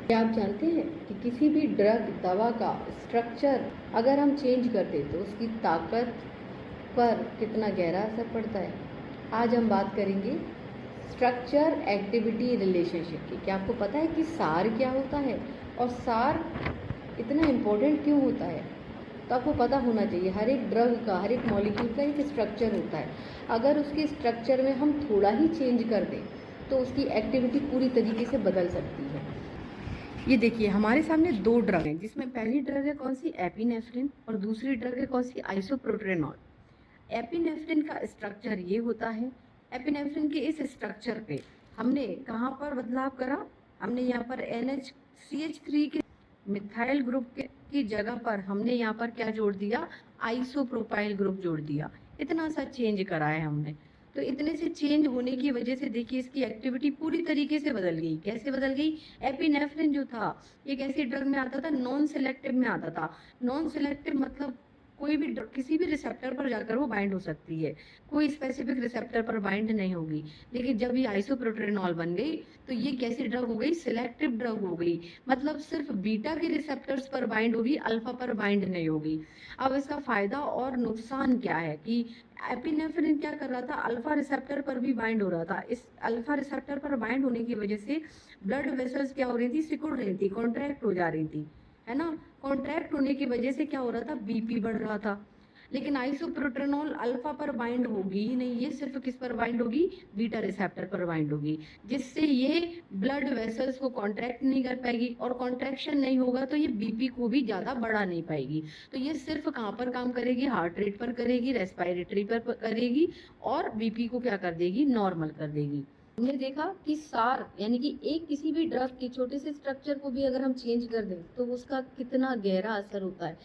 क्या आप जानते हैं कि किसी भी ड्रग दवा का स्ट्रक्चर अगर हम चेंज कर दें तो उसकी ताकत पर कितना गहरा असर पड़ता है? आज हम बात करेंगे स्ट्रक्चर एक्टिविटी रिलेशनशिप की। क्या आपको पता है कि सार क्या होता है और सार इतना इम्पोर्टेंट क्यों होता है? तो आपको पता होना चाहिए हर एक ड्रग का, हर एक मॉलिक्यूल का एक स्ट्रक्चर होता है। अगर उसके स्ट्रक्चर में हम थोड़ा ही चेंज कर दें तो उसकी एक्टिविटी पूरी तरीके से बदल सकती है। ये देखिए हमारे सामने दो ड्रग हैं, जिसमें पहली ड्रग है कौन सी, एपिनेफ्रिन, और दूसरी ड्रग है कौन सी, आइसोप्रोप्रेनॉल। एपिनेफ्रिन का स्ट्रक्चर ये होता है। एपिनेफ्रिन के इस स्ट्रक्चर पे हमने कहाँ पर बदलाव करा, हमने यहाँ पर NH CH3 के मिथाइल ग्रुप की जगह पर हमने यहाँ पर क्या जोड़ दिया, आइसोप्रोपाइल ग्रुप जोड़ दिया। इतना सा चेंज करा है हमने। तो इतने से चेंज होने की वजह से देखिए इसकी एक्टिविटी पूरी तरीके से बदल गई। कैसे बदल गई? एपिनेफ्रिन जो था ये कैसी ड्रग में आता था, नॉन सिलेक्टिव में आता था। नॉन सिलेक्टिव मतलब कोई भी किसी भी रिसेप्टर पर जाकर वो बाइंड हो सकती है, कोई स्पेसिफिक रिसेप्टर पर बाइंड नहीं होगी। लेकिन जब ये आइसोप्रोप्रेनॉल बन गई तो ये कैसी ड्रग हो गई, सिलेक्टिव ड्रग हो गई। मतलब सिर्फ बीटा के रिसेप्टर्स पर बाइंड होगी, अल्फा पर बाइंड नहीं होगी। अब इसका फायदा और नुकसान क्या है कि एपिनेफ्रिन क्या कर रहा था, अल्फा रिसेप्टर पर भी बाइंड हो रहा था। इस अल्फा रिसेप्टर पर बाइंड होने की वजह से ब्लड वेसल्स क्या हो रही थी, सिकुड़ रही थी, कॉन्ट्रैक्ट हो जा रही थी, है ना। कॉन्ट्रैक्ट होने की वजह से क्या हो रहा था, बीपी बढ़ रहा था। लेकिन आइसोप्रोटेनॉल अल्फा पर बाइंड होगी ही नहीं, ये सिर्फ किस पर बाइंड होगी, बीटा रिसेप्टर पर बाइंड होगी, जिससे ये ब्लड वेसल्स को कॉन्ट्रैक्ट नहीं कर पाएगी, और कॉन्ट्रैक्शन नहीं होगा तो ये बीपी को भी ज्यादा बढ़ा नहीं पाएगी। तो ये सिर्फ कहाँ पर काम करेगी, हार्ट रेट पर करेगी, रेस्पिरेटरी पर करेगी, और बीपी को क्या कर देगी, नॉर्मल कर देगी। हमने देखा कि सार यानी कि एक किसी भी ड्रग के छोटे से स्ट्रक्चर को भी अगर हम चेंज कर दें तो उसका कितना गहरा असर होता है।